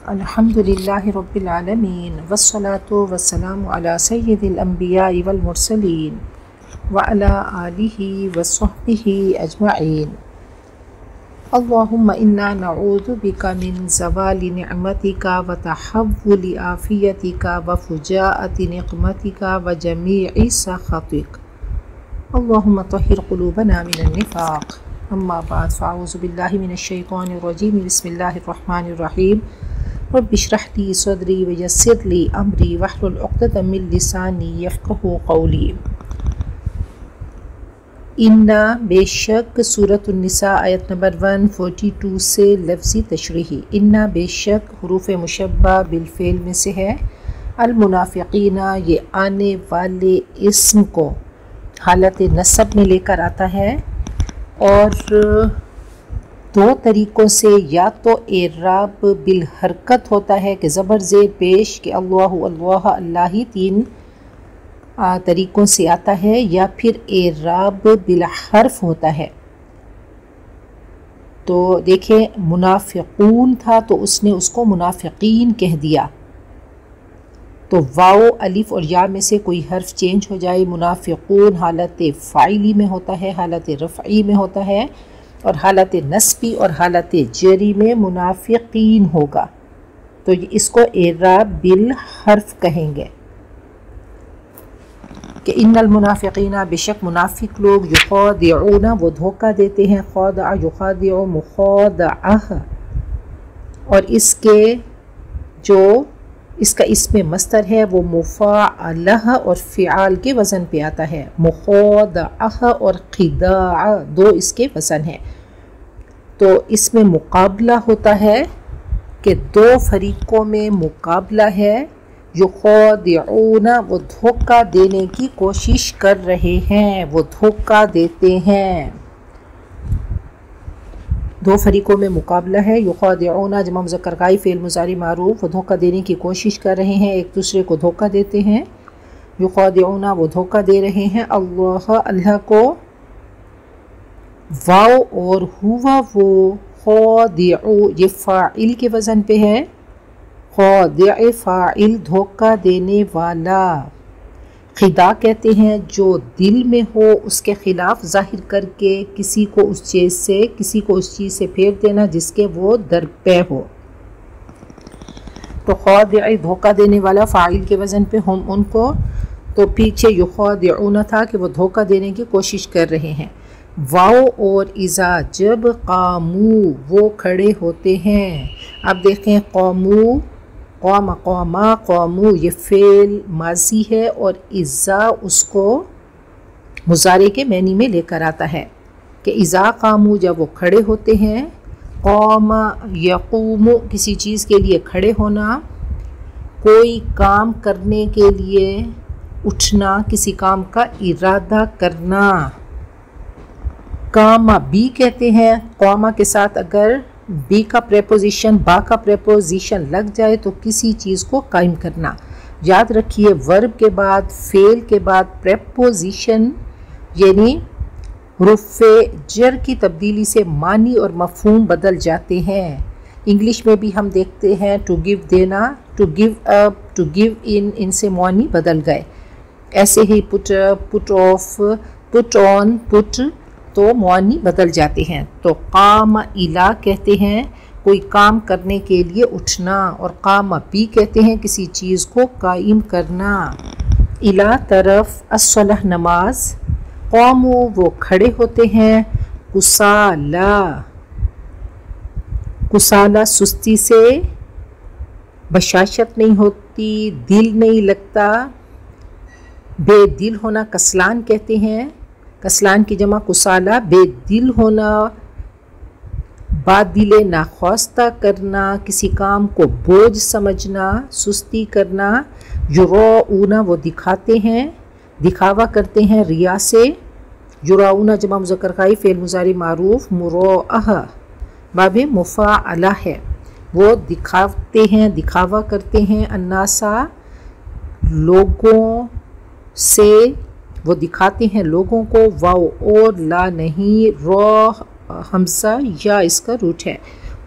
الحمدللہ رب العالمین والصلاة والسلام علی سید الانبیاء والمرسلین وعلی آلہ وصحبہ اجمعین۔ اللہم انا نعوذ بک من زوال نعمتک وتحول عافیتک وفجاءۃ نقمتک وجمیع سخطک۔ اللہم طہر قلوبنا من النفاق۔ اما بعد فاعوذ باللہ من الشیطان الرجیم، بسم اللہ الرحمن الرحیم۔ رب اشرح لی صدری ویسر لی امری واحلل عقدۃ من لسانی یفقہوا قولی۔ انا بے شک سورۃ النساء آیت نمبر 142 سے لفظی تشریحی۔ انا بے شک حروف مشبہ بالفعل میں سے ہے۔ المنافقین یہ آنے والے اسم کو حالت نصب میں لے کر آتا ہے، اور دو طریقوں سے یا تو اعراب بالحرکت ہوتا ہے کہ زبر زیر پیش کہ اللہ اللہ اللہ ہی، تین طریقوں سے آتا ہے، یا پھر اعراب بالحرف ہوتا ہے۔ تو دیکھیں منافقون تھا تو اس نے اس کو منافقین کہہ دیا، تو واو الف اور یا میں سے کوئی حرف چینج ہو جائے، منافقون حالت فاعلی میں ہوتا ہے، حالت رفعی میں ہوتا ہے، اور حالت نصبی اور حالت جری میں منافقین ہوگا، تو اس کو اعراب بالحرف کہیں گے کہ ان المنافقین بے شک منافق لوگ یخادعون وہ دھوکہ دیتے ہیں، خادع یخادع مخادعہ، اور اس کے جو اس کا اسم مصدر ہے وہ مفاعلہ اور فعال کے وزن پہ آتا ہے، مخادعہ اور خداع دو اس کے وزن ہیں۔ تو اس میں مقابلہ ہوتا ہے کہ دو فریقوں میں مقابلہ ہے، یخادعون وہ دھوکہ دینے کی کوشش کر رہے ہیں، وہ دھوکہ دیتے ہیں۔ دو فریقوں میں مقابلہ ہے، یخادعون جمع مذکر غائب فعل مضارع معروف، وہ دھوکہ دینے کی کوشش کر رہے ہیں، ایک دوسرے کو دھوکہ دیتے ہیں۔ یخادعون وہ دھوکہ دے رہے ہیں اللہ اللہ کو، واو اور ہوا وہ خادع یہ فاعل کے وزن پہ ہے، خادع فاعل دھوکہ دینے والا۔ خداع کہتے ہیں جو دل میں ہو اس کے خلاف ظاہر کر کے کسی کو اس چیز سے پھیر دینا جس کے وہ درپے ہو۔ تو خادع دھوکہ دینے والا فاعل کے وزن پہ ہم ان کو، تو پیچھے یخادعون تھا کہ وہ دھوکہ دینے کی کوشش کر رہے ہیں۔ واو اور اذا جب قامو وہ کھڑے ہوتے ہیں، اب دیکھیں قامو قام قاما قامو یہ فعل ماضی ہے، اور اذا اس کو مضارع کے معنی میں لے کر آتا ہے کہ اذا قامو جب وہ کھڑے ہوتے ہیں، قام یقوم کسی چیز کے لیے کھڑے ہونا، کوئی کام کرنے کے لیے اٹھنا، کسی کام کا ارادہ کرنا۔ قام بھی کہتے ہیں، قوما کے ساتھ اگر بی کا پریپوزیشن با کا پریپوزیشن لگ جائے تو کسی چیز کو قائم کرنا۔ یاد رکھیے ورب کے بعد فعل کے بعد پریپوزیشن یعنی حروف جر کی تبدیلی سے معنی اور مفہوم بدل جاتے ہیں۔ انگلش میں بھی ہم دیکھتے ہیں ٹو گیو دینا، to give up, to give in سے معنی بدل گئے۔ ایسے ہی پٹ آف، پٹ آن، پٹ تو معنی بدل جاتے ہیں۔ تو قام الا کہتے ہیں کوئی کام کرنے کے لیے اٹھنا، اور قام بھی کہتے ہیں کسی چیز کو قائم کرنا۔ الا طرف الصلاۃ نماز، قومو وہ کھڑے ہوتے ہیں، کسالا کسالا سستی سے، بشاشت نہیں ہوتی، دل نہیں لگتا، بے دل ہونا کسلان کہتے ہیں، کسلان کی جمع کسالہ، بے دل ہونا، بادل ناخواستہ کرنا، کسی کام کو بوجھ سمجھنا، سستی کرنا۔ یراؤون وہ دکھاتے ہیں، دکھاوا کرتے ہیں ریا سے۔ یراؤون جمع مذکر غائب فعل مضارع معروف مراءہ باب مفاعلہ ہے، وہ دکھاتے ہیں، دکھاوا کرتے ہیں، الناسا لوگوں سے، وہ دکھاتے ہیں لوگوں کو، واو اور لا نہیں، رو حمزہ یا اس کا روٹ ہے،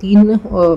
3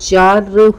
4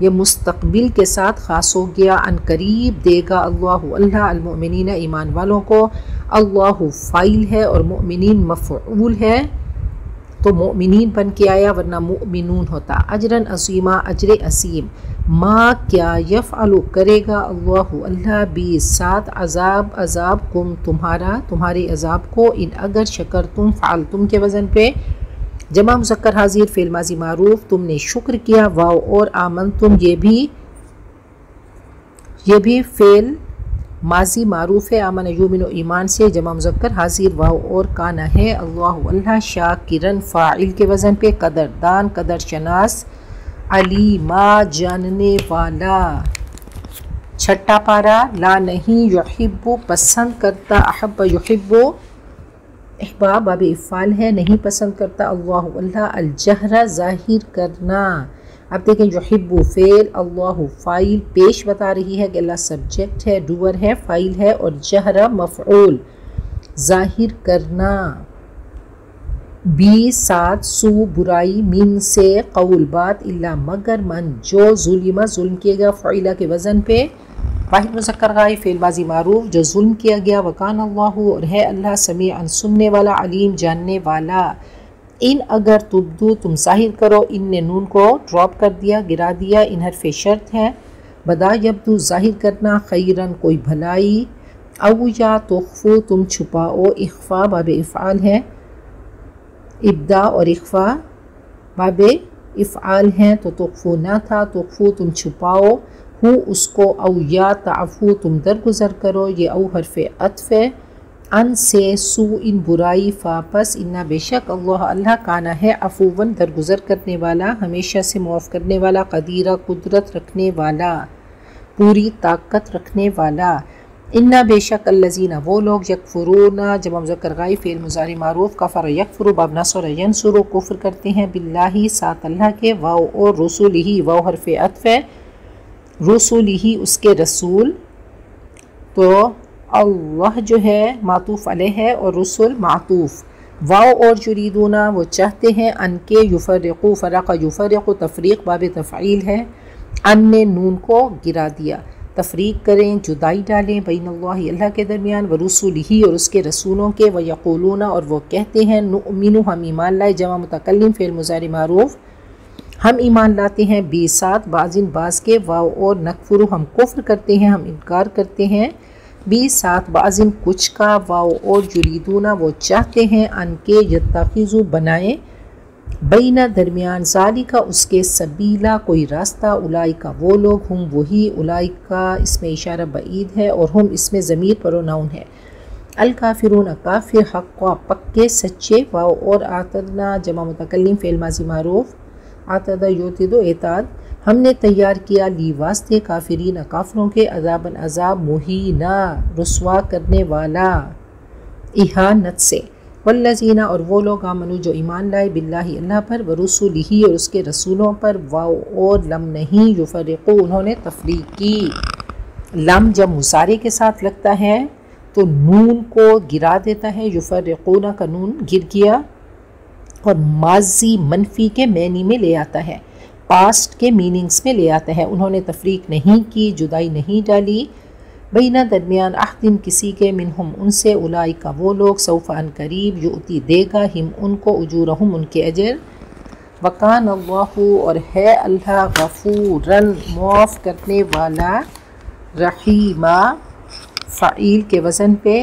یہ مستقبل کے ساتھ خاص ہو گیا، ان قریب دے گا اللہ المؤمنین ایمان والوں کو۔ اللہ فاعل ہے اور مؤمنین مفعول ہے، تو مؤمنین بن کے آیا ورنہ مؤمنون ہوتا۔ اجرن عظیمہ، اجر عظیم۔ ما کیا یفعل کرے گا اللہ بھی ساتھ عذاب کم تمہارے عذاب کو، ان اگر شکر تم فعلتم کے وزن پہ جمع مذکر حاضر فعل ماضی معروف، تم نے شکر کیا، واو اور آمنتم یہ بھی فعل ماضی معروف ہے، آمن یؤمن ایمان سے، جمع مذکر حاضر واو اور کانا ہے، اللہ شاکرن فاعل کے وزن پہ، قدردان قدر شناس، علیما جاننے والا۔ چھٹا پارا، لا نہیں، یحب پسند کرتا، احب یحب احباب باب افعال ہے، نہیں پسند کرتا اللہ الجہر ظاہر کرنا۔ اب دیکھیں یحب فعل، اللہ فاعل، پیش بتا رہی ہے کہ اللہ سبجیکٹ ہے، ڈوور ہے، فاعل ہے، اور جہر مفعول، ظاہر کرنا۔ بی ساتھ، سو برائی، من سے قول بات، الا مگر من جو ظلم ظلم کیے گا، فعلہ کے وزن پہ واحد مذکر غائب فعل ماضی معروف جو ظلم کیا گیا، وکان اللہ اور ہے اللہ سمیعا سننے والا، علیم جاننے والا۔ ان اگر تبدو تم ظاہر کرو، ان نے نون کو ڈراپ کر دیا، گرا دیا، ان حرف شرط ہے، بدا یبدو ظاہر کرنا، خیرن کوئی بھلائی، او یا تخفو تم چھپاؤ، اخفا باب افعال ہے، ابدا اور اخفا باب افعال ہیں، تو تخفو نہ تھا، تخفو تم چھپاؤ، ہو اس کو، او یا تعفو تم درگزر کرو، یہ او حرف عطف ہے، ان سے سو ان برائی، فاپس انا بے شک اللہ کانا ہے، عفوً درگزر کرنے والا، ہمیشہ سے معاف کرنے والا، قدیرہ قدرت رکھنے والا، پوری طاقت رکھنے والا۔ انا بے شک الذین وہ لوگ، یکفرون جمع مذکر غائب فعل مضارع معروف، کفر یکفر باب نصر ینصر کفر کرتے ہیں، باللہ ساتھ اللہ کے، واو اور رسولہ واو حرف عطف ہے، رسولہ اس کے رسول، تو اللہ جو ہے معطوف علیہ ہے اور رسول معطوف، واو اور یریدونا وہ چاہتے ہیں، ان کے، یفرقو فرق یفرق تفریق باب تفعیل ہے، ان نے نون کو گرا دیا، تفریق کریں جدائی ڈالیں، بین اللہ کے درمیان، ورسولہ اور اس کے رسولوں کے، ویقولون اور وہ کہتے ہیں، نؤمن ہم ایمان لائے، جمع متکلم فعل مضارع معروف ہم ایمان لاتے ہیں، بی ساتھ بعض بعض کے، واو اور نکفر ہم کفر کرتے ہیں، ہم انکار کرتے ہیں، بی ساتھ بعض کچھ کا، واو اور یریدون وہ چاہتے ہیں، ان کے، یتخذو بنائیں، بین درمیان، ذالکا اس کے، سبیلا کوئی راستہ، اولئکا وہ لوگ، ہم وہی، اولئکا اس میں اشارہ بعید ہے، اور ہم اس میں ضمیر پروناؤن ہے، الکافرون کافر، حقا پکے سچے، واو اور اعتدنا جمع متکلم فعل ماضی معروف، اعتد یعتد اعتاد ہم نے تیار کیا، لی واسطے، کافرین کافروں کے، عذاباً عذاب، مہینہ رسوا کرنے والا، اہانت سے، والذین اور وہ لوگ، آمنو جو ایمان لائے، باللہ اللہ پر، ورسولہ اور اس کے رسولوں پر، واو اور لم نہیں، یفرقو انہوں نے تفریق کی، لم جب مضارع کے ساتھ لگتا ہے تو نون کو گرا دیتا ہے، یفرقون کا نون گر گیا، اور ماضی منفی کے معنی میں لے آتا ہے، پاسٹ کے میننگز میں لے آتا ہے، انہوں نے تفریق نہیں کی، جدائی نہیں ڈالی، بینہ درمیان، احدن کسی کے، منہم ان سے، اولئک وہ لوگ، سوف ان قریب، یؤتی دے گا، ہم ان کو، اجورہم ان کے اجر، وکان اللہ اور ہے اللہ، غفوراً معاف کرنے والا، رحیمہ فعیل کے وزن پہ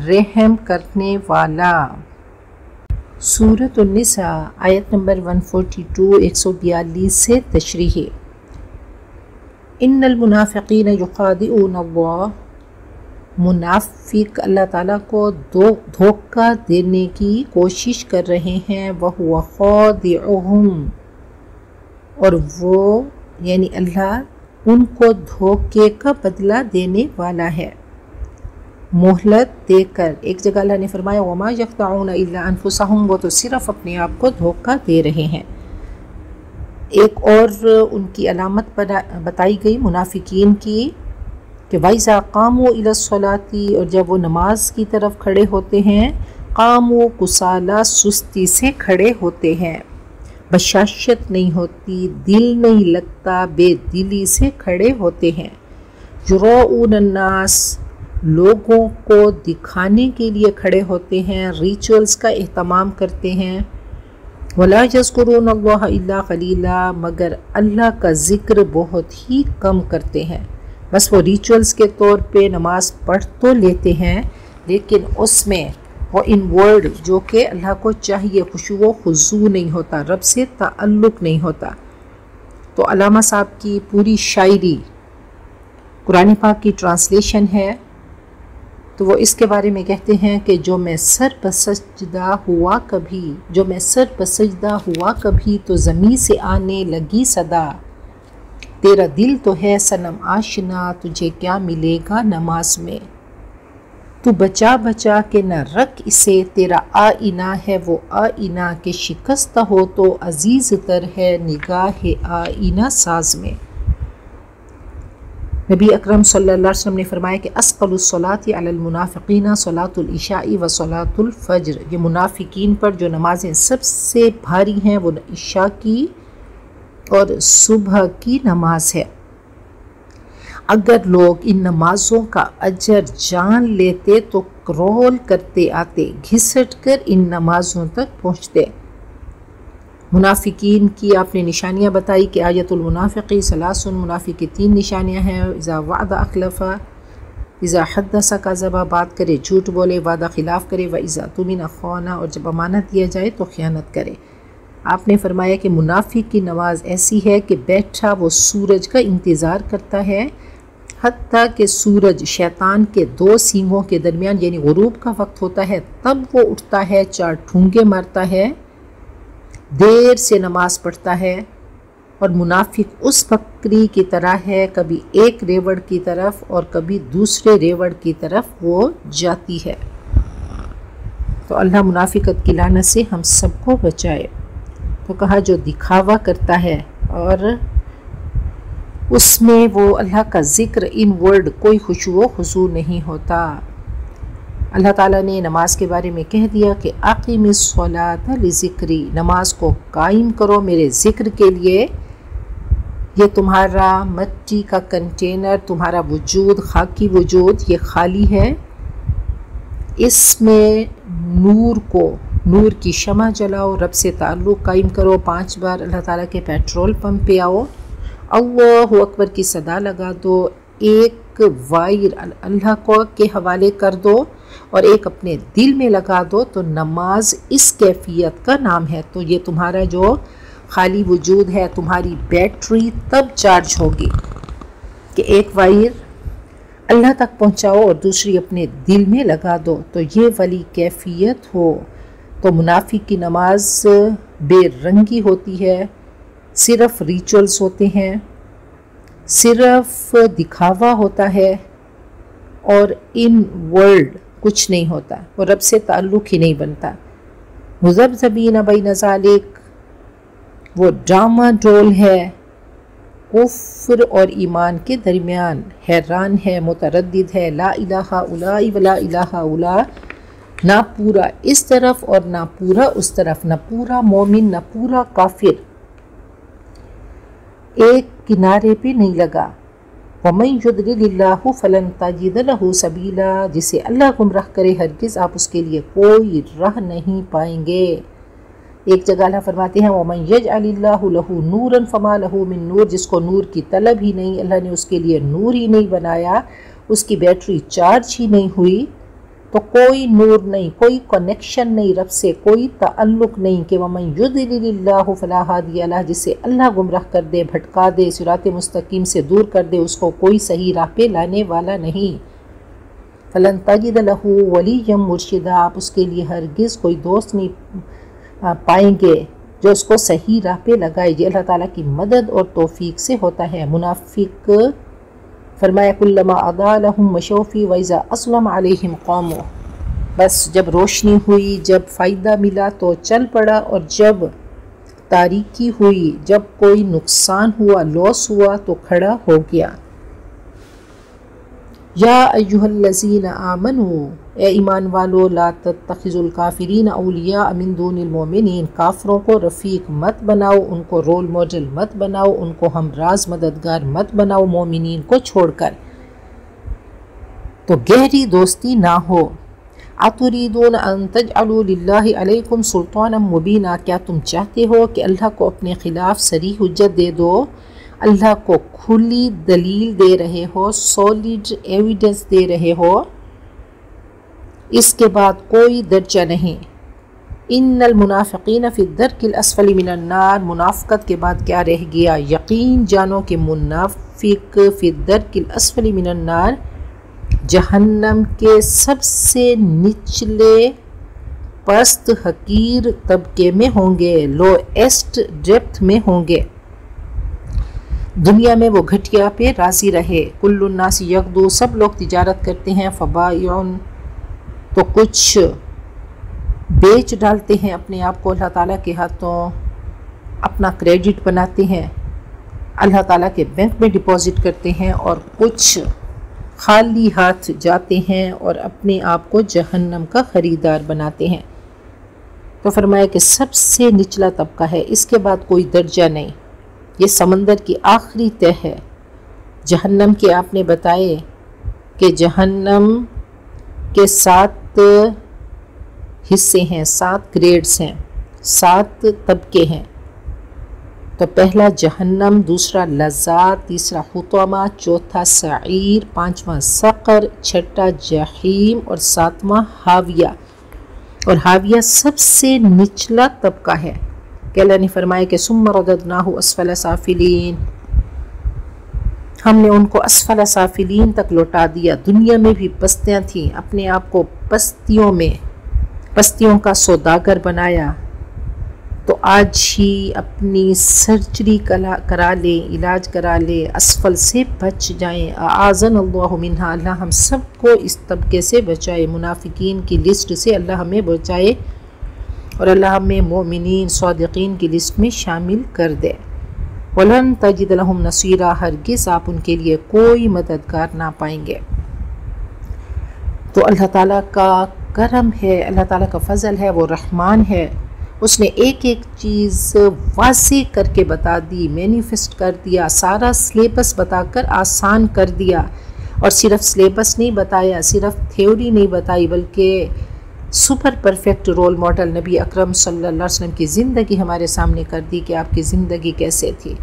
رحم کرنے والا۔ سورۃ النساء آیت نمبر 142 142 سے تشریح۔ ان المنافقین یخادعون اللہ، منافق اللہ تعالیٰ کو دھوکہ دینے کی کوشش کر رہے ہیں، وَهُوَ خَادِعُهُمْ اور وہ یعنی اللہ ان کو دھوکے کا بدلہ دینے والا ہے، مہلت دے کر۔ ایک جگہ اللہ نے فرمایا وَمَا يَخْدَعُونَ إِلَّا أَنفُسَهُمْ وہ تو صرف اپنے آپ کو دھوکہ دے رہے ہیں۔ ایک اور ان کی علامت بتائی گئی منافقین کی کہ وَإِذَا قَامُوا إِلَى الصَّلَاةِ اور جب وہ نماز کی طرف کھڑے ہوتے ہیں، قاموا کسالى سستی سے کھڑے ہوتے ہیں، بشاشت نہیں ہوتی، دل نہیں لگتا، بے دلی سے کھڑے ہوتے ہیں۔ یراؤون الناس، لوگوں کو دکھانے کے لیے کھڑے ہوتے ہیں، ریچولز کا اہتمام کرتے ہیں۔ ولا یذکرون اللہ الا قلیلا، مگر اللہ کا ذکر بہت ہی کم کرتے ہیں۔ بس وہ ریچولز کے طور پہ نماز پڑھ تو لیتے ہیں، لیکن اس میں وہ ان ورڈ جو کہ اللہ کو چاہیے، خشوع و خضوع نہیں ہوتا، رب سے تعلق نہیں ہوتا۔ تو علامہ صاحب کی پوری شاعری قرآن پاک کی ٹرانسلیشن ہے، تو وہ اس کے بارے میں کہتے ہیں کہ جو میں سر پسجدہ ہوا کبھی تو زمین سے آنے لگی صدا، تیرا دل تو ہے صنم آشنا، تجھے کیا ملے گا نماز میں، تو بچا بچا کے نہ رکھ اسے، تیرا آئینہ ہے وہ آئینہ کہ شکست ہو تو عزیز تر ہے نگاہ آئینہ ساز میں۔ نبی اکرم صلی اللہ علیہ وسلم نے فرمایا کہ اسقل الصلاۃ علی المنافقین صلاۃ العشاء و صلاۃ الفجر، یہ منافقین پر جو نمازیں سب سے بھاری ہیں وہ عشاء کی اور صبح کی نماز ہے۔ اگر لوگ ان نمازوں کا اجر جان لیتے تو کرول کرتے آتے، گھسٹ کر ان نمازوں تک پہنچتے۔ منافقین کی آپ نے نشانیاں بتائی کہ آیت المنافقی ثلاث، منافق کی 3 نشانیاں ہیں، اذا وعد اخلف، اذا حدث کذب، بات کرے جھوٹ بولے، وعدہ خلاف کرے، واذا اؤتمن خان، اور جب امانت دیا جائے تو خیانت کرے۔ آپ نے فرمایا کہ منافق کی نماز ایسی ہے کہ بیٹھا وہ سورج کا انتظار کرتا ہے، حتیٰ کہ سورج شیطان کے 2 سینگوں کے درمیان یعنی غروب کا وقت ہوتا ہے تب وہ اٹھتا ہے، 4 ٹھونگے مارتا ہے، دیر سے نماز پڑھتا ہے، اور منافق اس بکری کی طرح ہے، کبھی ایک ریوڑ کی طرف اور کبھی دوسرے ریوڑ کی طرف وہ جاتی ہے۔ تو اللہ منافقت کی لعنت سے ہم سب کو بچائے۔ تو کہا جو دکھاوا کرتا ہے اور اس میں وہ اللہ کا ذکر ان ورڈ کوئی خشوع و خضوع نہیں ہوتا۔ اللہ تعالیٰ نے نماز کے بارے میں کہہ دیا کہ اقیم الصلاۃ لذکری، نماز کو قائم کرو میرے ذکر کے لیے۔ یہ تمہارا مٹی کا کنٹینر، تمہارا وجود، خاکی وجود یہ خالی ہے، اس میں نور کی شمع جلاؤ، رب سے تعلق قائم کرو، 5 بار اللہ تعالیٰ کے پیٹرول پمپ پہ آؤ، اللہ اکبر کی صدا لگا دو، ایک وائر اللہ کو کے حوالے کر دو اور ایک اپنے دل میں لگا دو، تو نماز اس کیفیت کا نام ہے۔ تو یہ تمہارا جو خالی وجود ہے، تمہاری بیٹری تب چارج ہوگی کہ ایک وائر اللہ تک پہنچاؤ اور دوسری اپنے دل میں لگا دو، تو یہ والی کیفیت ہو۔ تو منافق کی نماز بے رنگی ہوتی ہے، صرف ریچولز ہوتے ہیں، صرف دکھاوا ہوتا ہے، اور ان ورلڈ کچھ نہیں ہوتا، اور رب سے تعلق ہی نہیں بنتا۔ مذبذبین بین ذالک، وہ ڈراما ڈول ہے کفر اور ایمان کے درمیان، حیران ہے، متردد ہے، لا الہ الا ولا الہ الا، نہ پورا اس طرف اور نہ پورا اس طرف، نہ پورا مومن نہ پورا کافر، ایک کنارے پہ نہیں لگا۔ وَمَن يُضْلِلِ اللَّهُ فَلَن تَجِدَ لَهُ سَبِيلًا، جسے اللہ گمراہ کرے ہرگز آپ اس کے لیے کوئی راہ نہیں پائیں گے۔ ایک جگہ اللہ فرماتے ہیں وَمَن يَجْعَلِ اللَّهُ لَهُ نُورًا فَمَا لَهُ مِن نُور، جس کو نور کی طلب ہی نہیں، اللہ نے اس کے لیے نور ہی نہیں بنایا، اس کی بیٹری چارج ہی نہیں ہوئی، تو کوئی نور نہیں، کوئی کنیکشن نہیں رب سے، کوئی تعلق نہیں کہ وَمَن يُضْلِلِ اللَّهُ فَلَا هَادِيَ لَهُ، جسے اللہ گمراہ کر دے، بھٹکا دے، صراط مستقیم سے دور کر دے، اس کو کوئی صحیح راہ پہ لانے والا نہیں۔ فَلَن تَجِدَ لَهُ وَلِيًّا مُرْشِدًا، آپ اس کے لیے ہرگز کوئی دوست نہیں پائیں گے جو اس کو صحیح راہ پہ لگائے۔ یہ اللہ تعالیٰ کی مدد اور توفیق سے ہوتا ہے۔ منافق فرمایا کلما اضاء لهم مشوا فیہ واذا اظلم علیہم قاموا، بس جب روشنی ہوئی، جب فائدہ ملا تو چل پڑا، اور جب تاریکی ہوئی، جب کوئی نقصان ہوا، لاس ہوا تو کھڑا ہو گیا۔ یا ایہا الذین آمنوا، اے ایمان والو، لا تتخذوا الکافرین اولیاء من دون المؤمنین، کافروں کو رفیق مت بناؤ، ان کو رول ماڈل مت بناؤ، ان کو ہمراز مددگار مت بناؤ مومنین کو چھوڑ کر، تو گہری دوستی نہ ہو۔ اتریدون ان تجعلوا للہ علیکم سلطانا مبینا، کیا تم چاہتے ہو کہ اللہ کو اپنے خلاف صریح حجت دے دو، اللہ کو کھلی دلیل دے رہے ہو، سولیڈ ایویڈنس دے رہے ہو، اس کے بعد کوئی درجہ نہیں۔ ان المنافقین فی الدرک الاسفل من النار، منافقت کے بعد کیا رہ گیا؟ یقین جانو کہ منافق فی الدرک الاسفل من النار، جہنم کے سب سے نچلے پست حقیر طبقے میں ہوں گے، لوئسٹ ڈیپتھ میں ہوں گے۔ دنیا میں وہ گھٹیا پہ راضی رہے۔ کل الناس یغدو، سب لوگ تجارت کرتے ہیں، فبائعن، تو کچھ بیچ ڈالتے ہیں اپنے آپ کو اللہ تعالیٰ کے ہاتھوں، اپنا کریڈٹ بناتے ہیں، اللہ تعالیٰ کے بینک میں ڈپازٹ کرتے ہیں، اور کچھ خالی ہاتھ جاتے ہیں اور اپنے آپ کو جہنم کا خریدار بناتے ہیں۔ تو فرمایا کہ سب سے نچلا طبقہ ہے، اس کے بعد کوئی درجہ نہیں، یہ سمندر کی آخری تہ ہے۔ جہنم کے آپ نے بتائے کہ جہنم کے 7 حصے ہیں، 7 گریڈز ہیں، 7 طبقے ہیں۔ تو پہلا جہنم، دوسرا لظات، تیسرا حطمہ، چوتھا سعیر، پانچواں سقر، چھٹا جحیم، اور 7واں حاویہ۔ اور حاویہ سب سے نچلا طبقہ ہے کہ اللہ نے فرمایا کہ ثم رددناہ اسفل سافلین، ہم نے ان کو اسفل سافلین تک لوٹا دیا۔ دنیا میں بھی پستیاں تھیں، اپنے آپ کو پستیوں کا سوداگر بنایا، تو آج ہی اپنی سرجری کرا لے، علاج کرا لے، اسفل سے بچ جائیں۔ اعاذنا اللہ منہا، اللہ ہم سب کو اس طبقے سے بچائے، منافقین کی لسٹ سے اللہ ہمیں بچائے، اور اللہ ہمیں مومنین صادقین کی لسٹ میں شامل کر دے۔ وَلَن تَجِدَ لَهُمْ نَصِيرًا، ہرگز آپ ان کے لیے کوئی مددگار نہ پائیں گے۔ تو اللہ تعالیٰ کا کرم ہے، اللہ تعالیٰ کا فضل ہے، وہ رحمان ہے، اس نے ایک ایک چیز واضح کر کے بتا دی، مینیفیسٹ کر دیا، سارا سلیبس بتا کر آسان کر دیا، اور صرف سلیبس نہیں بتایا، صرف تھیوری نہیں بتائی، بلکہ سپر پرفیکٹ رول ماڈل نبی اکرم صلی اللہ علیہ وسلم کی زندگی ہمارے سامنے کر دی کہ آپ کی زندگی کیسے تھی،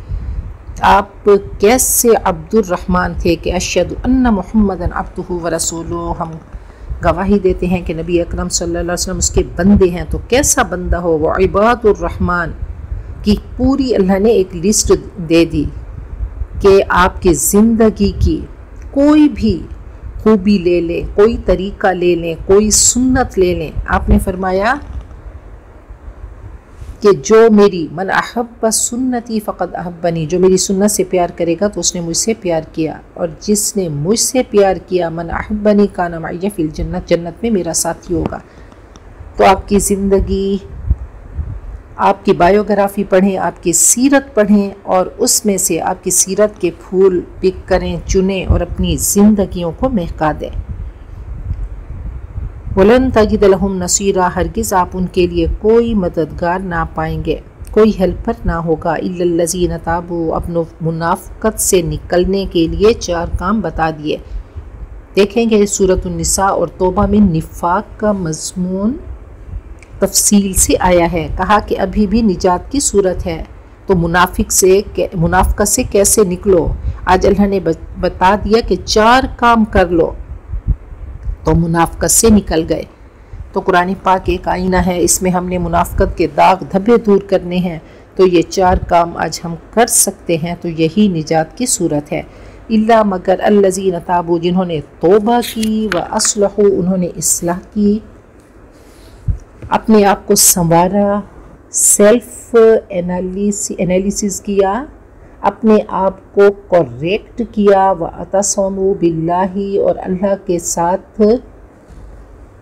آپ کیسے عبد الرحمن تھے، کہ اشہد ان محمدًا عبدہ ورسولہ، ہم گواہی دیتے ہیں کہ نبی اکرم صلی اللہ علیہ وسلم اس کے بندے ہیں، تو کیسا بندہ ہو وہ عباد الرحمن کی پوری اللہ نے ایک لسٹ دے دی کہ آپ کی زندگی کی کوئی بھی خوبی لے لیں، کوئی طریقہ لے لیں، کوئی سنت لے لیں، آپ نے فرمایا کہ جو میری من احب سنتی فقد احبنی، جو میری سنت سے پیار کرے گا تو اس نے مجھ سے پیار کیا، اور جس نے مجھ سے پیار کیا من احبنی کان معی فی الجنت، جنت میں میرا ساتھی ہوگا۔ تو آپ کی زندگی، آپ کی بایوگرافی پڑھیں، آپ کی سیرت پڑھیں، اور اس میں سے آپ کی سیرت کے پھول پک کریں، چنیں، اور اپنی زندگیوں کو مہکا دیں۔ وَلَن تَجِدَ لَهُمْ نَصِيرًا، ہرگز آپ ان کے لیے کوئی مددگار نہ پائیں گے، کوئی ہیلپر نہ ہوگا۔ إِلَّا الَّذِينَ تَابُوا، اپنی منافقت سے نکلنے کے لیے 4 کام بتا دیے۔ دیکھیں گے سورۃ النساء اور توبہ میں نفاق کا مضمون تفصیل سے آیا ہے، کہا کہ ابھی بھی نجات کی صورت ہے، تو منافقت سے کیسے نکلو، آج اللہ نے بتا دیا کہ 4 کام کر لو، تو منافقت سے نکل گئے۔ تو قرآن پاک ایک آئینہ ہے، اس میں ہم نے منافقت کے داغ دھبے دور کرنے ہیں، تو یہ 4 کام آج ہم کر سکتے ہیں، تو یہی نجات کی صورت ہے۔ الا مگر الذین تابوا، جنہوں نے توبہ کی، واصلحوا، انہوں نے اصلاح کی، اپنے آپ کو سنوارا، سیلف انالیسس کیا، اپنے آپ کو کریکٹ کیا، واعتصموا باللہ، اور اللہ کے ساتھ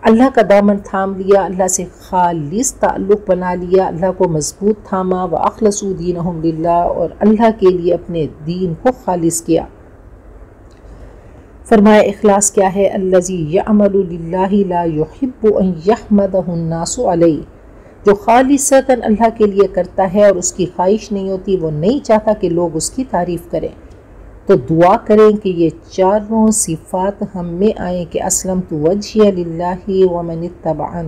اللہ کا دامن تھام لیا، اللہ سے خالص تعلق بنا لیا، اللہ کو مضبوط تھاما، واخلصوا دینہم للہ، اور اللہ کے لیے اپنے دین کو خالص کیا۔ فرمایا اخلاص کیا ہے؟ الذی یعمل للہ لا یحب ان یحمدہ الناس علیہ، جو خالصتاً اللہ کے لیے کرتا ہے اور اس کی خواہش نہیں ہوتی، وہ نہیں چاہتا کہ لوگ اس کی تعریف کریں۔ تو دعا کریں کہ یہ چاروں صفات ہم میں آئیں کہ اسلمت وجہی للہ ومن اتبعن،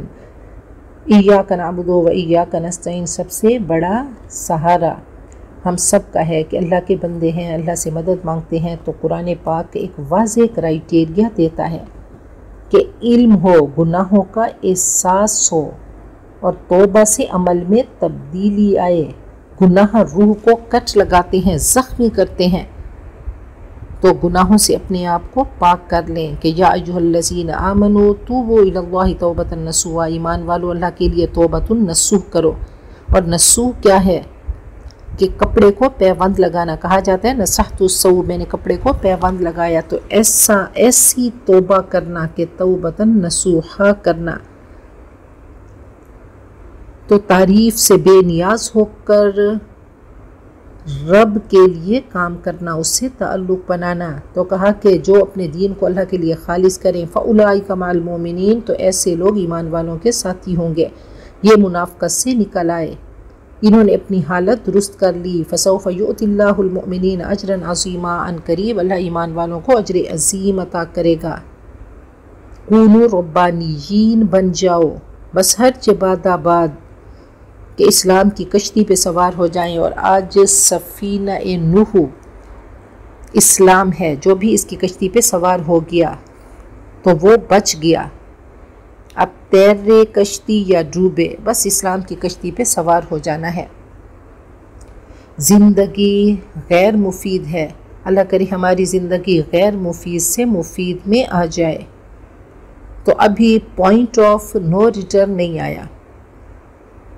ایاک نعبد و ایاک نستعین، سب سے بڑا سہارا ہم سب کا ہے کہ اللہ کے بندے ہیں، اللہ سے مدد مانگتے ہیں۔ تو قرآن پاک ایک واضح کرائیٹیریا دیتا ہے کہ علم ہو، گناہوں کا احساس ہو اور توبہ سے عمل میں تبدیلی آئے۔ گناہ روح کو کٹ لگاتے ہیں، زخمی کرتے ہیں، تو گناہوں سے اپنے آپ کو پاک کر لیں کہ یا ایھا الذین آمنوا توبوا الی اللہ توبۃ نصوحا، ایمان والو اللہ کے لیے توبۃ نصوح کرو۔ اور نصوح کیا ہے؟ کہ کپڑے کو پیوند لگانا کہا جاتا ہے، نصحت الثوب، میں نے کپڑے کو پیوند لگایا، تو ایسی توبہ کرنا کہ توبۃ نصوحا کرنا، تو تعریف سے بے نیاز ہو کر رب کے لیے کام کرنا، اس سے تعلق بنانا۔ تو کہا کہ جو اپنے دین کو اللہ کے لیے خالص کریں، فَأُولَٰئِکَ مَعَ الْمُؤْمِنِينَ، تو ایسے لوگ ایمان والوں کے ساتھی ہوں گے۔ یہ منافقت سے نکل آئے، انہوں نے اپنی حالت درست کر لی۔ فَسَوْفَ يُؤْتِ اللَّهُ الْمُؤْمِنِينَ أَجْرًا عَظِيمًا، عن قریب اللہ ایمان والوں کو اجر عظیم عطا کرے گا۔ کونوا ربانیین، بن جاؤ بس ہر بعد آباد کہ اسلام کی کشتی پہ سوار ہو جائیں۔ اور آج سفینہ نوح اسلام ہے، جو بھی اس کی کشتی پہ سوار ہو گیا تو وہ بچ گیا۔ اب تیرے کشتی یا ڈوبے، بس اسلام کی کشتی پہ سوار ہو جانا ہے۔ زندگی غیر مفید ہے، اللہ کرے ہماری زندگی غیر مفید سے مفید میں آ جائے۔ تو ابھی پوائنٹ آف نو ریٹرن نہیں آیا،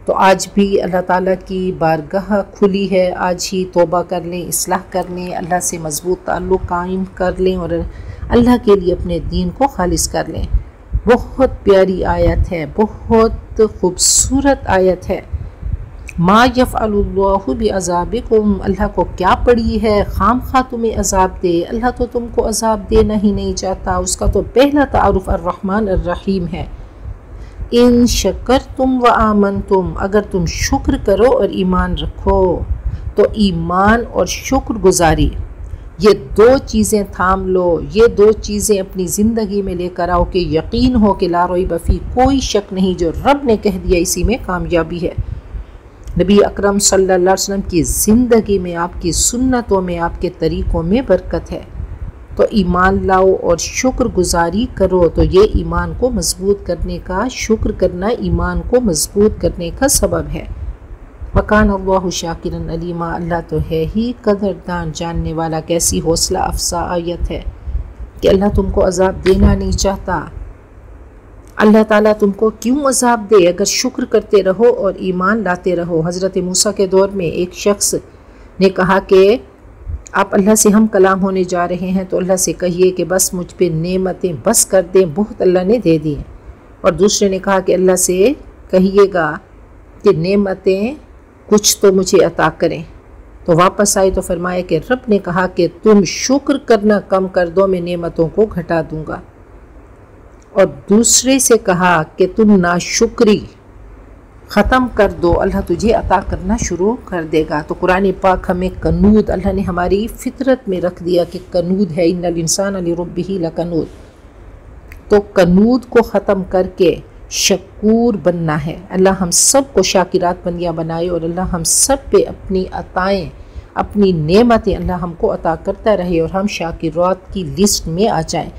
تو آج بھی اللہ تعالیٰ کی بارگاہ کھلی ہے، آج ہی توبہ کر لیں، اصلاح کر لیں، اللہ سے مضبوط تعلق قائم کر لیں اور اللہ کے لیے اپنے دین کو خالص کر لیں۔ بہت پیاری آیت ہے، بہت خوبصورت آیت ہے۔ ما یفعل اللہ بعذابکم، اللہ کو کیا پڑی ہے خام خواہ تمہیں عذاب دے، اللہ تو تم کو عذاب دینا ہی نہیں چاہتا۔ اس کا تو پہلا تعارف الرحمن الرحیم ہے۔ ان شکرتم و آمنتم، اگر تم شکر کرو اور ایمان رکھو، تو ایمان اور شکر گزاری یہ دو چیزیں تھام لو، یہ دو چیزیں اپنی زندگی میں لے کر آؤ کہ یقین ہو کہ لا ریب فیہ، کوئی شک نہیں، جو رب نے کہہ دیا اسی میں کامیابی ہے۔ نبی اکرم صلی اللہ علیہ وسلم کی زندگی میں، آپ کی سنتوں میں، آپ کے طریقوں میں برکت ہے۔ تو ایمان لاؤ اور شکر گزاری کرو، تو یہ ایمان کو مضبوط کرنے کا، شکر کرنا ایمان کو مضبوط کرنے کا سبب ہے۔ وَكَانَ اللَّهُ شَاكِرًا عَلِيمًا، اللہ تو ہے ہی قدردان جاننے والا۔ کیسی حوصلہ افزا آیت ہے کہ اللہ تم کو عذاب دینا نہیں چاہتا۔ اللہ تعالیٰ تم کو کیوں عذاب دے اگر شکر کرتے رہو اور ایمان لاتے رہو۔ حضرت موسیٰ کے دور میں ایک شخص نے کہا کہ آپ اللہ سے ہم کلام ہونے جا رہے ہیں، تو اللہ سے کہیے کہ بس مجھ پہ نعمتیں بس کر دیں، بہت اللہ نے دے دی۔ اور دوسرے نے کہا کہ اللہ سے کہیے گا کہ نعمتیں کچھ تو مجھے عطا کریں۔ تو واپس آئے تو فرمایا کہ رب نے کہا کہ تم شکر کرنا کم کر دو، میں نعمتوں کو گھٹا دوں گا۔ اور دوسرے سے کہا کہ تم ناشکری ختم کر دو، اللہ تجھے عطا کرنا شروع کر دے گا۔ تو قرآن پاک ہمیں قنوط، اللہ نے ہماری فطرت میں رکھ دیا کہ قنوط ہے، ان الانسان لربہ لقنوط۔ تو قنوط کو ختم کر کے شکور بننا ہے۔ اللہ ہم سب کو شاکرات بندیاں بنائے، اور اللہ ہم سب پہ اپنی عطائیں، اپنی نعمتیں اللہ ہم کو عطا کرتا رہے، اور ہم شاکرات کی لسٹ میں آ جائیں۔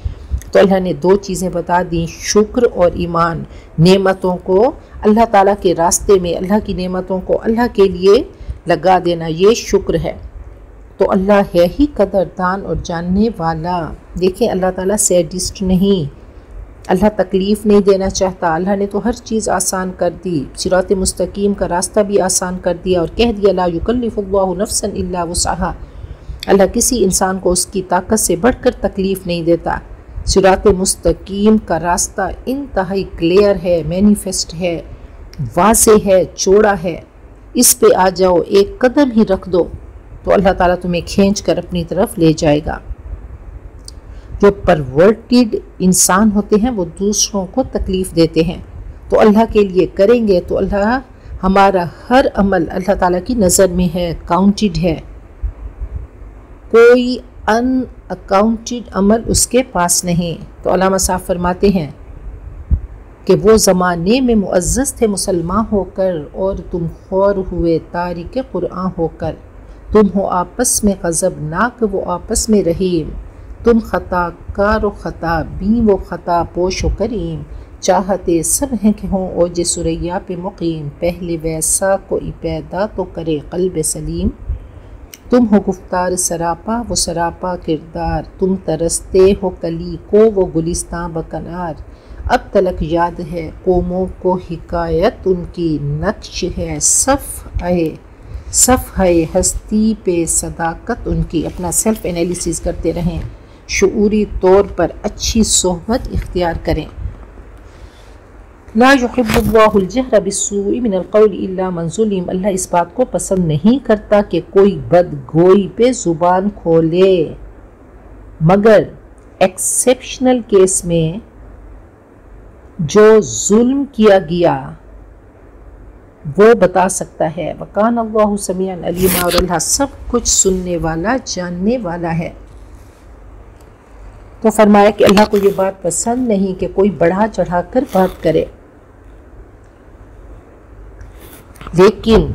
تو اللہ نے دو چیزیں بتا دیں، شکر اور ایمان۔ نعمتوں کو اللہ تعالیٰ کے راستے میں، اللہ کی نعمتوں کو اللہ کے لیے لگا دینا، یہ شکر ہے۔ تو اللہ ہے ہی قدردان اور جاننے والا۔ دیکھیں اللہ تعالیٰ سیڈسٹ نہیں، اللہ تکلیف نہیں دینا چاہتا۔ اللہ نے تو ہر چیز آسان کر دی، صراط مستقیم کا راستہ بھی آسان کر دیا، اور کہہ دیا لا یکلف اللہ نفسا الا وسعہا، اللہ کسی انسان کو اس کی طاقت سے بڑھ کر تکلیف نہیں دیتا۔ صراط مستقیم کا راستہ انتہائی کلیئر ہے، مینیفیسٹ ہے، واضح ہے، چوڑا ہے، اس پہ آ جاؤ، ایک قدم ہی رکھ دو تو اللہ تعالیٰ تمہیں کھینچ کر اپنی طرف لے جائے گا۔ جو پرورٹیڈ انسان ہوتے ہیں وہ دوسروں کو تکلیف دیتے ہیں، تو اللہ کے لیے کریں گے تو اللہ ہمارا ہر عمل اللہ تعالیٰ کی نظر میں ہے، کاؤنٹڈ ہے، کوئی ان اکاؤنٹڈ عمل اس کے پاس نہیں۔ تو علامہ صاحب فرماتے ہیں کہ وہ زمانے میں معزز تھے مسلمان ہو کر، اور تم خور ہوئے تارک قرآن ہو کر، تم ہو آپس میں غضبناک وہ آپس میں رحیم، تم خطا کار و خطا بین وہ خطا پوش و کریم، چاہتے سب ہیں کہ ہوں اوج سریا پہ مقیم، پہلے ویسا کوئی پیدا تو کرے قلب سلیم، تم ہو گفتار سراپا وہ سراپا کردار، تم ترستے ہو کلی کو وہ گلستان بکنار، اب تلک یاد ہے قوموں کو حکایت ان کی، نقش ہے صف ہے ہستی پہ صداقت ان کی۔ اپنا سیلف انالیسس کرتے رہیں، شعوری طور پر اچھی صحبت اختیار کریں۔ لا يحب اللہ الجہر بالسوء من القول الا من ظلم، اللہ اس بات کو پسند نہیں کرتا کہ کوئی بد گوئی پہ زبان کھولے، مگر ایکسیپشنل کیس میں جو ظلم کیا گیا وہ بتا سکتا ہے۔ وَكَانَ اللَّهُ سَمِيعًا عَلِيمًا، اور اللہ سب کچھ سننے والا جاننے والا ہے۔ تو فرمایا کہ اللہ کو یہ بات پسند نہیں کہ کوئی بڑھا چڑھا کر بات کرے، لیکن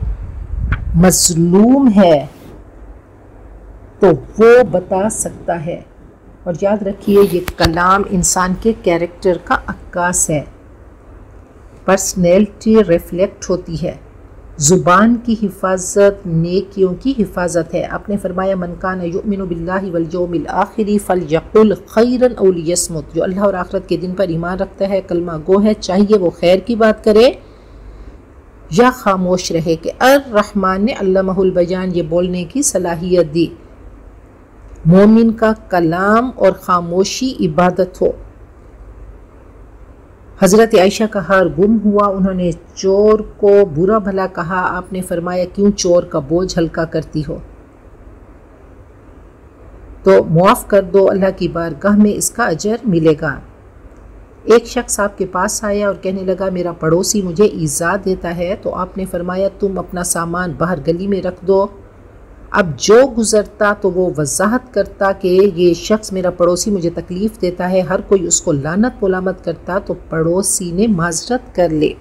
مظلوم ہے تو وہ بتا سکتا ہے۔ اور یاد رکھیے یہ کلام انسان کے کیریکٹر کا عکاس ہے، پرسنالٹی ریفلیکٹ ہوتی ہے۔ زبان کی حفاظت نیکیوں کی حفاظت ہے۔ آپ نے فرمایا من کان یؤمن باللہ والیوم الآخر فلیقل خیرا او لیصمت، جو اللہ اور آخرت کے دن پر ایمان رکھتا ہے کلمہ گو ہے، چاہیے وہ خیر کی بات کرے یا خاموش رہے۔ کہ الرحمن نے علمہ البیان، یہ بولنے کی صلاحیت دی۔ مومن کا کلام اور خاموشی عبادت ہو۔ حضرت عائشہ کا ہار گم ہوا، انہوں نے چور کو برا بھلا کہا، آپ نے فرمایا کیوں چور کا بوجھ ہلکا کرتی ہو، تو معاف کر دو، اللہ کی بارگاہ میں اس کا اجر ملے گا۔ ایک شخص آپ کے پاس آیا اور کہنے لگا میرا پڑوسی مجھے ایذا دیتا ہے، تو آپ نے فرمایا تم اپنا سامان باہر گلی میں رکھ دو۔ اب جو گزرتا تو وہ وضاحت کرتا کہ یہ شخص میرا پڑوسی مجھے تکلیف دیتا ہے، ہر کوئی اس کو لعنت ملامت کرتا، تو پڑوسی نے معذرت کر لی۔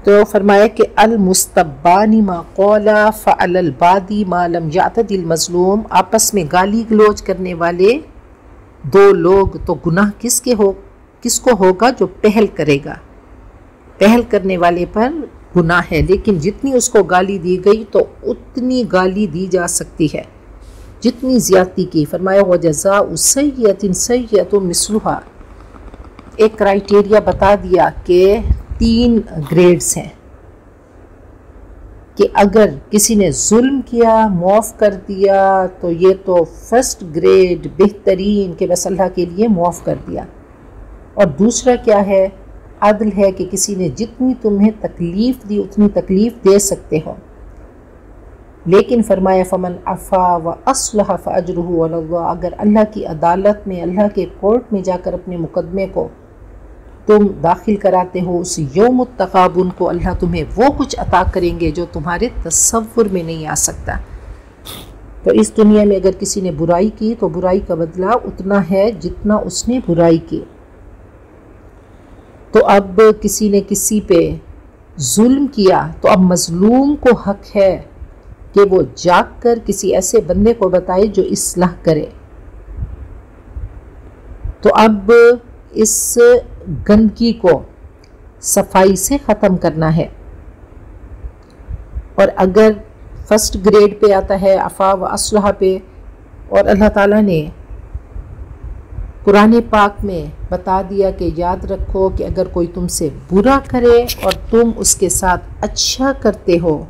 تو فرمایا کہ المستبان ما قولا فعل البادی ما لم یعتد المظلوم، آپس میں گالی گلوچ کرنے والے دو لوگ، تو گناہ کس کو ہوگا جو پہل کرے گا، پہل کرنے والے پر گناہ ہے، لیکن جتنی اس کو گالی دی گئی تو اتنی گالی دی جا سکتی ہے جتنی زیادتی کی۔ فرمایا وَجَزَاءُ سَیِّئَةٍ سَیِّئَةٌ مِثْلُهَا، ایک کرائیٹیریا بتا دیا کہ 3 گریڈز ہیں، کہ اگر کسی نے ظلم کیا معاف کر دیا تو یہ تو فرسٹ گریڈ بہترین، کہ بس اللہ کے لیے معاف کر دیا۔ اور دوسرا کیا ہے؟ عدل ہے کہ کسی نے جتنی تمہیں تکلیف دی اتنی تکلیف دے سکتے ہو، لیکن فرمایا فمن عفا واصلح فاجرہ علی اللہ، اگر اللہ کی عدالت میں، اللہ کے کورٹ میں جا کر اپنے مقدمے کو تم داخل کراتے ہو، اس یوم التغابن کو اللہ تمہیں وہ کچھ عطا کریں گے جو تمہارے تصور میں نہیں آ سکتا۔ تو اس دنیا میں اگر کسی نے برائی کی تو برائی کا بدلہ اتنا ہے جتنا اس نے برائی کی۔ تو اب کسی نے کسی پہ ظلم کیا تو اب مظلوم کو حق ہے کہ وہ جاگ کر کسی ایسے بندے کو بتائے جو اصلاح کرے۔ تو اب اس گندگی کو صفائی سے ختم کرنا ہے، اور اگر فرسٹ گریڈ پہ آتا ہے عفا و اصلاح پہ، اور اللہ تعالیٰ نے قرآن پاک میں بتا دیا کہ یاد رکھو کہ اگر کوئی تم سے برا کرے اور تم اس کے ساتھ اچھا کرتے ہو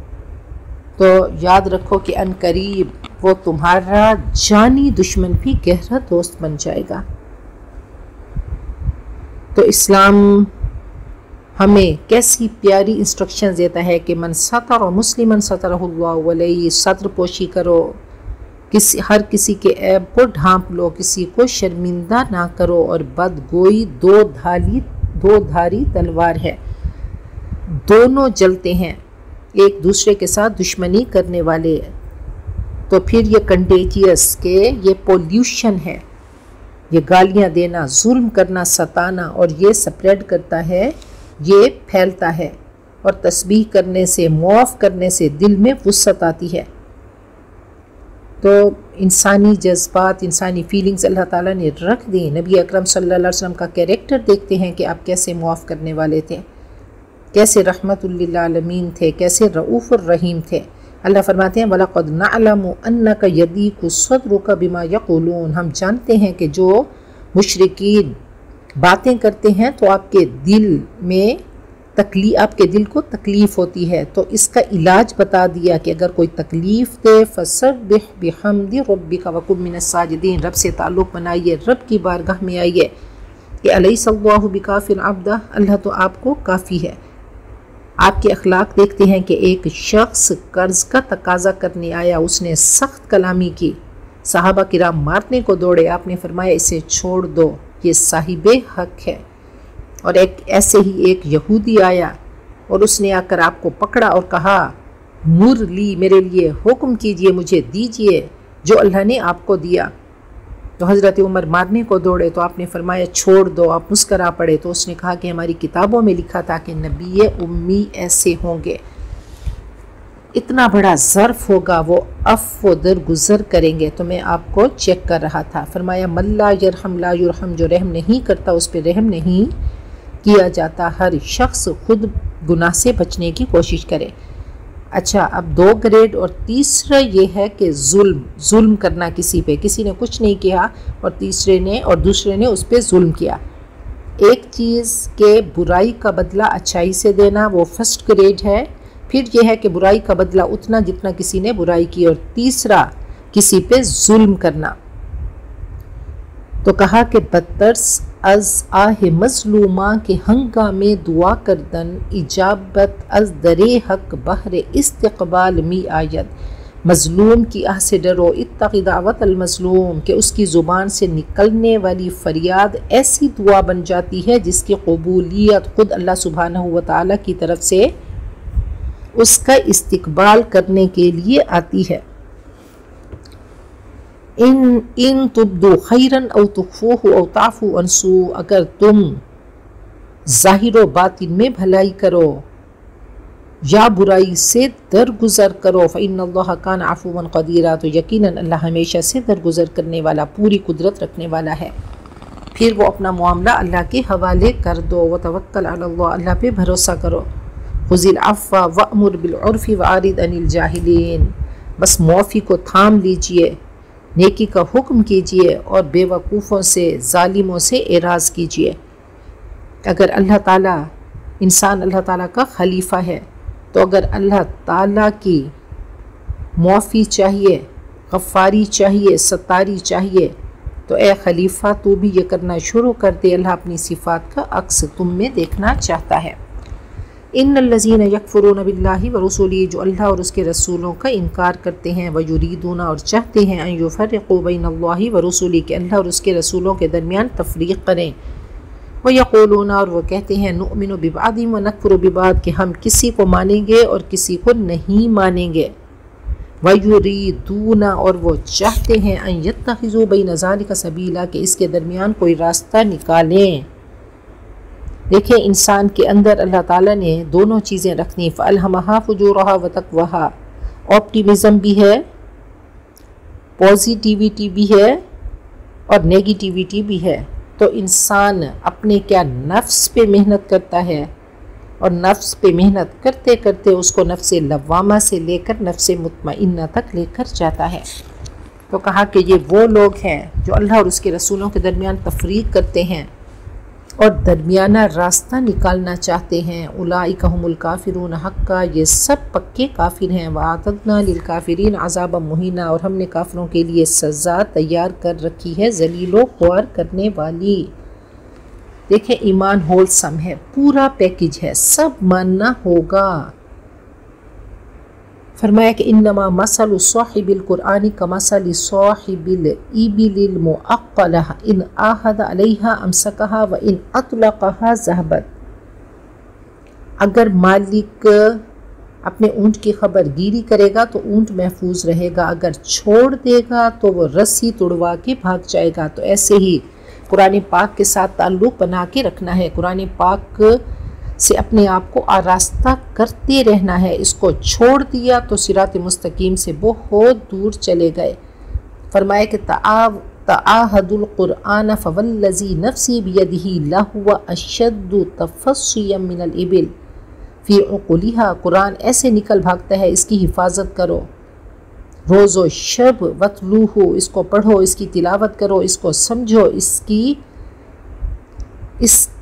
تو یاد رکھو کہ ان قریب وہ تمہارا جانی دشمن بھی گہرا دوست بن جائے گا۔ تو اسلام ہمیں کیسی پیاری انسٹرکشنز دیتا ہے کہ من ستر مسلمن سترہ اللہ علیہ، ستر پوشی کرو، ہر کسی کے عیب کو ڈھانپ لو، کسی کو شرمندہ نہ کرو، اور بدگوئی دو دھاری تلوار ہے، دونوں جلتے ہیں، ایک دوسرے کے ساتھ دشمنی کرنے والے۔ تو پھر یہ کنٹیجیس کہ یہ پولیوشن ہے، یہ گالیاں دینا، ظلم کرنا، ستانا، اور یہ سپریڈ کرتا ہے، یہ پھیلتا ہے، اور تسبیح کرنے سے، معاف کرنے سے دل میں وسعت آتی ہے۔ تو انسانی جذبات، انسانی فیلنگز اللہ تعالیٰ نے رکھ دی۔ نبی اکرم صلی اللہ علیہ وسلم کا کیریکٹر دیکھتے ہیں کہ آپ کیسے معاف کرنے والے تھے، کیسے رحمت للعالمین تھے، کیسے رؤوف الرحیم تھے۔ اللہ فرماتے ہیں وَلَقَدْ نَعْلَمُ أَنَّكَ يَضِيقُ صَدْرُكَ بِمَا يَقُولُونَ، ہم جانتے ہیں کہ جو مشرکین باتیں کرتے ہیں تو آپ کے دل کو تکلیف ہوتی ہے، تو اس کا علاج بتا دیا کہ اگر کوئی تکلیف دے فَسَبِّحْ بِحَمْدِ رَبِّكَ وَكُن مِّنَ السَّاجِدِينَ، رب سے تعلق بنائیے، رب کی بارگاہ میں آئیے کہ أَلَيْسَ اللَّهُ بِكَافٍ عَبْدَهُ، اللہ تو آپ کو کافی ہے۔ آپ کے اخلاق دیکھتے ہیں کہ ایک شخص قرض کا تقاضا کرنے آیا، اس نے سخت کلامی کی، صحابہ کرام مارنے کو دوڑے، آپ نے فرمایا اسے چھوڑ دو، یہ صاحب حق ہے۔ اور ایسے ہی ایک یہودی آیا اور اس نے آ کر آپ کو پکڑا اور کہا مر لی، میرے لیے حکم کیجئے، مجھے دیجئے جو اللہ نے آپ کو دیا۔ تو حضرت عمر مارنے کو دوڑے تو آپ نے فرمایا چھوڑ دو، آپ مسکرا پڑے۔ تو اس نے کہا کہ ہماری کتابوں میں لکھا تھا کہ نبی امی ایسے ہوں گے، اتنا بڑا ظرف ہوگا، وہ عفو درگزر کریں گے۔ تو میں آپ کو چیک کر رہا تھا۔ فرمایا من لا یرحم لا یرحم، جو رحم نہیں کرتا اس پہ رحم نہیں کیا جاتا۔ ہر شخص خود گناہ سے بچنے کی کوشش کرے۔ اچھا، اب 2 گریڈ، اور تیسرا یہ ہے کہ ظلم کرنا کسی پہ، کسی نے کچھ نہیں کیا اور دوسرے نے اس پہ ظلم کیا۔ ایک چیز کہ برائی کا بدلہ اچھائی سے دینا، وہ فرسٹ گریڈ ہے۔ پھر یہ ہے کہ برائی کا بدلہ اتنا جتنا کسی نے برائی کی، اور تیسرا کسی پہ ظلم کرنا۔ تو کہا کہ بدترس از آہ مظلومہ کے ہنگامے دعا کردن، اجابت از درے حق بہر استقبال می آید۔ مظلوم کی آہ سے ڈرو، اتق دعوت المظلوم، کہ اس کی زبان سے نکلنے والی فریاد ایسی دعا بن جاتی ہے جس کی قبولیت خود اللہ سبحانہ وتعالی کی طرف سے اس کا استقبال کرنے کے لیے آتی ہے۔ ان تبدو خیرن او تخفوہ او تعفو عن سوء، اگر تم ظاہر و باطن میں بھلائی کرو یا برائی سے درگزر کرو، فإن اللہ کان عفوا قدیرا، تو یقیناً اللہ ہمیشہ سے درگزر کرنے والا، پوری قدرت رکھنے والا ہے۔ پھر وہ اپنا معاملہ اللہ کے حوالے کر دو، وتوکل علی اللہ، اللہ پہ بھروسہ کرو۔ خذ العفو وأمر بالعرف وأعرض عن الجاہلین، بس معافی کو تھام لیجئے، نیکی کا حکم کیجئے، اور بے وقوفوں سے، ظالموں سے اعراض کیجئے۔ اگر اللہ تعالیٰ، انسان اللہ تعالیٰ کا خلیفہ ہے، تو اگر اللہ تعالیٰ کی معافی چاہیے، غفاری چاہیے، ستاری چاہیے، تو اے خلیفہ تو بھی یہ کرنا شروع کر دے۔ اللہ اپنی صفات کا عکس تم میں دیکھنا چاہتا ہے۔ ان الذین یکفرون باللہ ورسولہ، جو اللہ اور اس کے رسولوں کا انکار کرتے ہیں، ویریدون، اور چاہتے ہیں، ان یفرقوا بین اللہ ورسولہ، کہ اللہ اور اس کے رسولوں کے درمیان تفریق کریں، ویقولون، اور وہ کہتے ہیں، نؤمن ببعض ونکفر ببعض، کہ ہم کسی کو مانیں گے اور کسی کو نہیں مانیں گے، ویریدون، اور وہ چاہتے ہیں، ان یتخذوا بین ذلک سبیلا، کہ اس کے درمیان کوئی راستہ نکالیں۔ دیکھیں انسان کے اندر اللہ تعالیٰ نے دونوں چیزیں رکھنی، فَأَلْهَمَهَا فُجُورَهَا وَتَقْوَاهَا، آپٹیمزم بھی ہے، پازیٹیویٹی بھی ہے، اور نیگیٹیویٹی بھی ہے۔ تو انسان اپنے کیا نفس پہ محنت کرتا ہے، اور نفس پہ محنت کرتے کرتے اس کو نفس لوامہ سے لے کر نفس مطمئنہ تک لے کر جاتا ہے۔ تو کہا کہ یہ وہ لوگ ہیں جو اللہ اور اس کے رسولوں کے درمیان تفریق کرتے ہیں اور درمیانہ راستہ نکالنا چاہتے ہیں، اولئک ھم الکافرون حقا، یہ سب پکے کافر ہیں، وَأَعْتَدْنَا لِلْكَافِرِينَ عَذَابًا مُهِينًا، اور ہم نے کافروں کے لیے سزا تیار کر رکھی ہے ذلیل و خوار کرنے والی۔ دیکھیں ایمان ہولسم ہے، پورا پیکج ہے، سب ماننا ہوگا۔ فرمایا کہ انما مثل صاحب القرآن کمثل صاحب الابل المعقلہ ان آہد علیہا امسکہا و ان اطلقہا ذہبت. اگر مالک اپنے اونٹ کی خبر گیری کرے گا تو اونٹ محفوظ رہے گا، اگر چھوڑ دے گا تو وہ رسی توڑوا کے بھاگ جائے گا. تو ایسے ہی قرآن پاک کے ساتھ تعلق بنا کے رکھنا ہے، قرآن پاک سے اپنے آپ کو آراستہ کرتے رہنا ہے. اس کو چھوڑ دیا تو صراط مستقیم سے بہت دور چلے گئے. فرمایا کہ تعاہد القرآن فوالذی نفسی بیدہ لہو اشد تفصیا من الابل فی عقولہا. قرآن ایسے نکل بھاگتا ہے، اس کی حفاظت کرو روز و شب. وتلوہ، اس کو پڑھو، اس کی تلاوت کرو، اس کو سمجھو، اس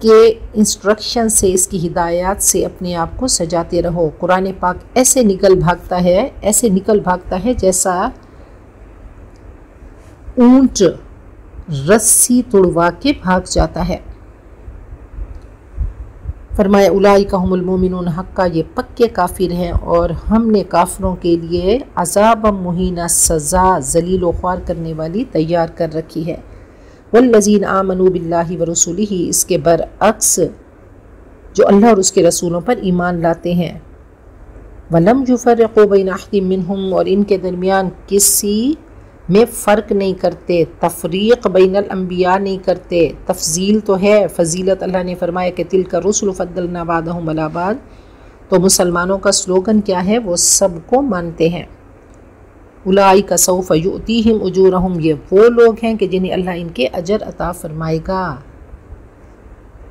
کے انسٹرکشن سے، اس کی ہدایات سے اپنے آپ کو سجاتے رہو. قرآن پاک ایسے نکل بھاگتا ہے جیسا اونٹ رسی توڑوا کے بھاگ جاتا ہے. فرمایا اولئک ھم المؤمنون حقا، یہ پکے کافر ہیں اور ہم نے کافروں کے لیے عذاب مہینہ، سزا ذلیل و خوار کرنے والی تیار کر رکھی ہے. والذین آمنوا باللہ ورسولہ، اس کے برعکس جو اللہ اور اس کے رسولوں پر ایمان لاتے ہیں. ولم یفرقوا بین احد منہم، اور ان کے درمیان کسی میں فرق نہیں کرتے، تفریق بین الانبیاء نہیں کرتے. تفضیل تو ہے، فضیلت. اللہ نے فرمایا کہ تلک الرسل فضلنا بعضهم علی بعض. تو مسلمانوں کا سلوگن کیا ہے؟ وہ سب کو مانتے ہیں. اولئک سوف یؤتیہم اجورہم، یہ وہ لوگ ہیں کہ جنہیں اللہ ان کے اجر عطا فرمائے گا.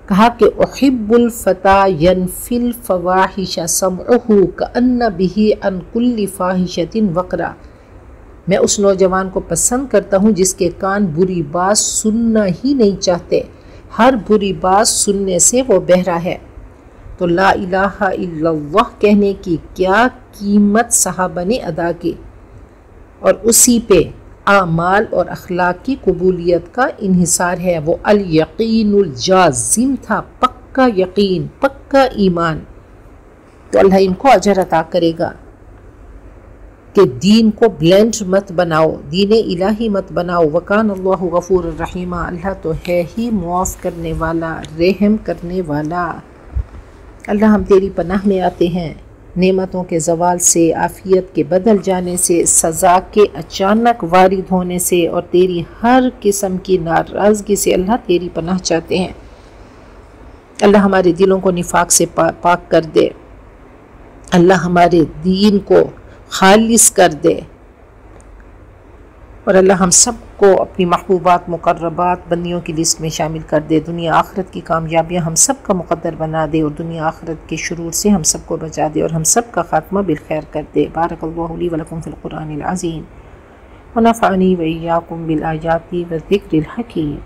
کہا کہ احب الفتى ینفی الفواحش سمعہ کأن بہ عن کل فاحشۃ وقرا. میں اس نوجوان کو پسند کرتا ہوں جس کے کان بری بات سننا ہی نہیں چاہتے، ہر بری بات سننے سے وہ بہرا ہے. تو لا الہ الا اللہ کہنے کی کیا قیمت صحابہ نے ادا کی، اور اسی پہ اعمال اور اخلاق کی قبولیت کا انحصار ہے. وہ الیقین الجازم تھا، پکا یقین، پکا ایمان. تو اللہ ان کو اجر عطا کرے گا کہ دین کو بلینڈ مت بناؤ، دین الہی مت بناؤ. وکان اللہ غفور الرحیم، اللہ تو ہے ہی معاف کرنے والا، رحم کرنے والا. اللہ ہم تیری پناہ میں آتے ہیں نعمتوں کے زوال سے، عافیت کے بدل جانے سے، سزا کے اچانک وارد ہونے سے، اور تیری ہر قسم کی ناراضگی سے. اللہ تیری پناہ چاہتے ہیں. اللہ ہمارے دلوں کو نفاق سے پاک کر دے. اللہ ہمارے دین کو خالص کر دے، اور اللہ ہم سب کو اپنی محبوبات مقربات بندیوں کی لسٹ میں شامل کر دے. دنیا آخرت کی کامیابیاں ہم سب کا مقدر بنا دے، اور دنیا آخرت کے شرور سے ہم سب کو بچا دے، اور ہم سب کا خاتمہ بالخیر کر دے. بارک اللہ لی ولکم فی القرآن العظیم ونفعنی وإیاکم بالآیات والذکر الحکیم.